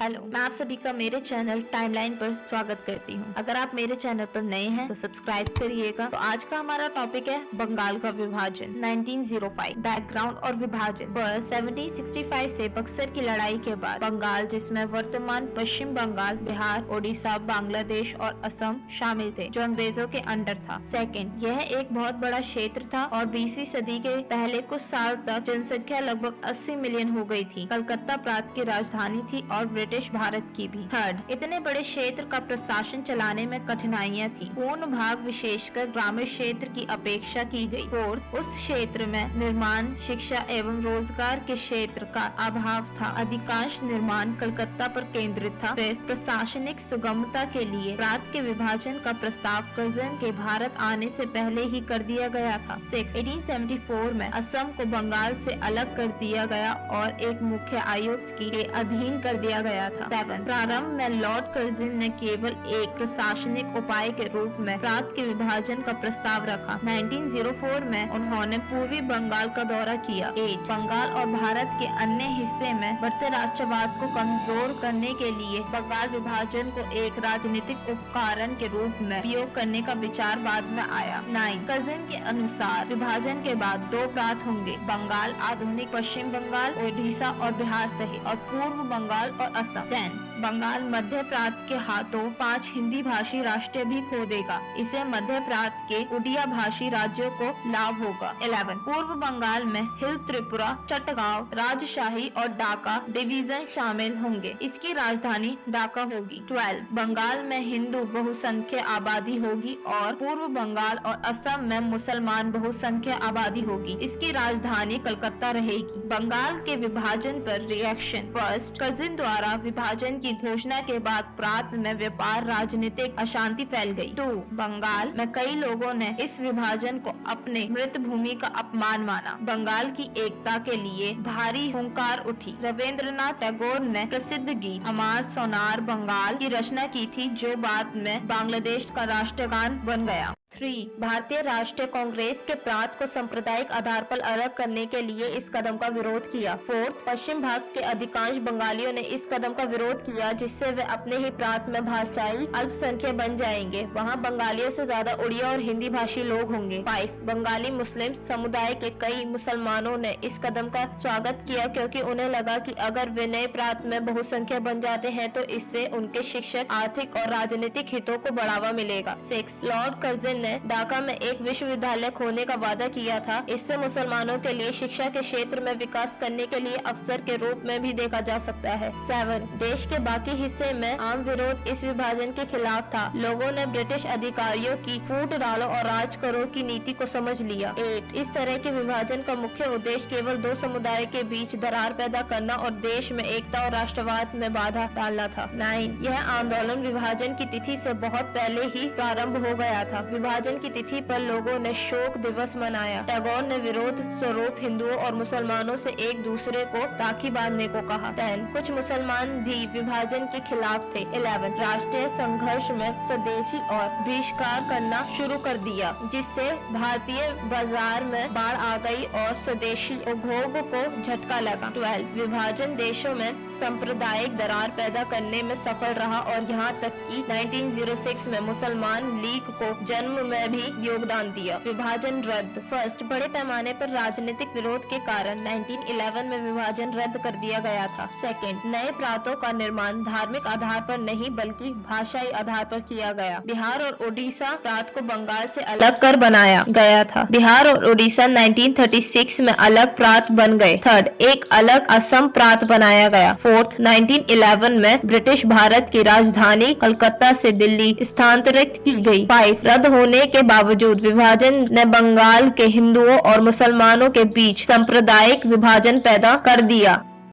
Hello, मैं आप सभी का मेरे चैनल टाइमलाइन पर स्वागत करती हूँ। अगर आप मेरे चैनल पर नए हैं तो सब्सक्राइब करिएगा। तो आज का हमारा टॉपिक है बंगाल का विभाजन 1905, बैकग्राउंड और विभाजन। 1765 से बक्सर की लड़ाई के बाद बंगाल, जिसमें वर्तमान पश्चिम बंगाल, बिहार, ओडिशा, बांग्लादेश और असम शामिल थे, जो अंग्रेजों के अंडर था। सेकेंड, यह एक बहुत बड़ा क्षेत्र था और 20वीं सदी के पहले कुछ साल तक जनसंख्या लगभग 80 मिलियन हो गई थी। कलकत्ता प्रांत की राजधानी थी और ब्रिटिश भारत की भी। थर्ड, इतने बड़े क्षेत्र का प्रशासन चलाने में कठिनाइयां थी। पूर्ण भाग विशेषकर ग्रामीण क्षेत्र की अपेक्षा की गई। फोर्थ, उस क्षेत्र में निर्माण, शिक्षा एवं रोजगार के क्षेत्र का अभाव था। अधिकांश निर्माण कलकत्ता पर केंद्रित था। फिफ्थ, प्रशासनिक सुगमता के लिए प्रांत के विभाजन का प्रस्ताव कर्जन के भारत आने से पहले ही कर दिया गया था। 1874 में असम को बंगाल से अलग कर दिया गया और एक मुख्य आयुक्त के अधीन कर दिया गया था। 7, प्रारंभ में लॉर्ड कर्जन ने केवल एक प्रशासनिक उपाय के रूप में प्रांत के विभाजन का प्रस्ताव रखा। 1904 में उन्होंने पूर्वी बंगाल का दौरा किया। 8, बंगाल और भारत के अन्य हिस्से में बढ़ते राष्ट्रवाद को कमजोर करने के लिए बंगाल विभाजन को एक राजनीतिक उपकरण के रूप में उपयोग करने का विचार बाद में आया। 9, कर्जन के अनुसार विभाजन के बाद दो प्रांत होंगे, बंगाल, आधुनिक पश्चिम बंगाल, ओडिशा और बिहार सहित, और पूर्व बंगाल और असम। 10, बंगाल मध्य प्रांत के हाथों 5 हिंदी भाषी राष्ट्र भी खो देगा। इसे मध्य प्रांत के उड़िया भाषी राज्यों को लाभ होगा। 11, पूर्व बंगाल में हिल, त्रिपुरा, चटगांव, राजशाही और ढाका डिवीजन शामिल होंगे। इसकी राजधानी ढाका होगी। 12, बंगाल में हिंदू बहुसंख्यक आबादी होगी और पूर्व बंगाल और असम में मुसलमान बहुसंख्यक आबादी होगी। इसकी राजधानी कलकत्ता रहेगी। बंगाल के विभाजन पर रिएक्शन। फर्स्ट, कर्जन द्वारा विभाजन की घोषणा के बाद प्रांत में व्यापार, राजनीतिक अशांति फैल गई। 2, बंगाल में कई लोगों ने इस विभाजन को अपने मृत भूमि का अपमान माना। बंगाल की एकता के लिए भारी हुंकार उठी। रविंद्रनाथ टैगोर ने प्रसिद्ध गीत अमार सोनार बंगाल की रचना की थी, जो बाद में बांग्लादेश का राष्ट्रगान बन गया। 3, भारतीय राष्ट्रीय कांग्रेस के प्रांत को सांप्रदायिक आधार पर अलग करने के लिए इस कदम का विरोध किया। 4, पश्चिम भाग के अधिकांश बंगालियों ने इस कदम का विरोध किया, जिससे वे अपने ही प्रांत में भाषाई अल्पसंख्यक बन जाएंगे। वहां बंगालियों से ज्यादा उड़िया और हिंदी भाषी लोग होंगे। 5, बंगाली मुस्लिम समुदाय के कई मुसलमानों ने इस कदम का स्वागत किया, क्योंकि उन्हें लगा कि अगर वे नए प्रांत में बहुसंख्यक बन जाते हैं तो इससे उनके शिक्षक, आर्थिक और राजनीतिक हितों को बढ़ावा मिलेगा। 6, लॉर्ड कर्जन ने ढाका में एक विश्वविद्यालय खोलने का वादा किया था। इससे मुसलमानों के लिए शिक्षा के क्षेत्र में विकास करने के लिए अवसर के रूप में भी देखा जा सकता है। 7, देश के बाकी हिस्से में आम विरोध इस विभाजन के खिलाफ था। लोगों ने ब्रिटिश अधिकारियों की फूट डालो और राज करो की नीति को समझ लिया। 8, इस तरह के विभाजन का मुख्य उद्देश्य केवल दो समुदाय के बीच दरार पैदा करना और देश में एकता और राष्ट्रवाद में बाधा डालना था। 9, यह आंदोलन विभाजन की तिथि से बहुत पहले ही प्रारंभ हो गया था। विभाजन की तिथि पर लोगों ने शोक दिवस मनाया। टैगोर ने विरोध स्वरूप हिंदुओं और मुसलमानों से एक दूसरे को राखी बांधने को कहा। 10, कुछ मुसलमान भी विभाजन के खिलाफ थे। 11, राष्ट्रीय संघर्ष में स्वदेशी और बहिष्कार करना शुरू कर दिया, जिससे भारतीय बाजार में बाढ़ आ गई और स्वदेशी उपभोग को झटका लगा। 12, विभाजन देशों में सांप्रदायिक दरार पैदा करने में सफल रहा और यहाँ तक कि 1906 में मुसलमान लीग को जन्म में भी योगदान दिया। विभाजन रद्द। फर्स्ट, बड़े पैमाने पर राजनीतिक विरोध के कारण 1911 में विभाजन रद्द कर दिया गया था। सेकेंड, नए प्रांतों का निर्माण धार्मिक आधार पर नहीं बल्कि भाषाई आधार पर किया गया। बिहार और ओडिशा प्रांत को बंगाल से अलग कर बनाया गया था। बिहार और ओडिशा 1936 में अलग प्रांत बन गए। थर्ड, एक अलग असम प्रांत बनाया गया। फोर्थ, 1911 में ब्रिटिश भारत की राजधानी कलकत्ता से दिल्ली स्थानांतरित की गई। 5, रद्द होने के बावजूद विभाजन ने बंगाल के हिंदुओं और मुसलमानों के बीच सांप्रदायिक विभाजन पैदा कर दिया।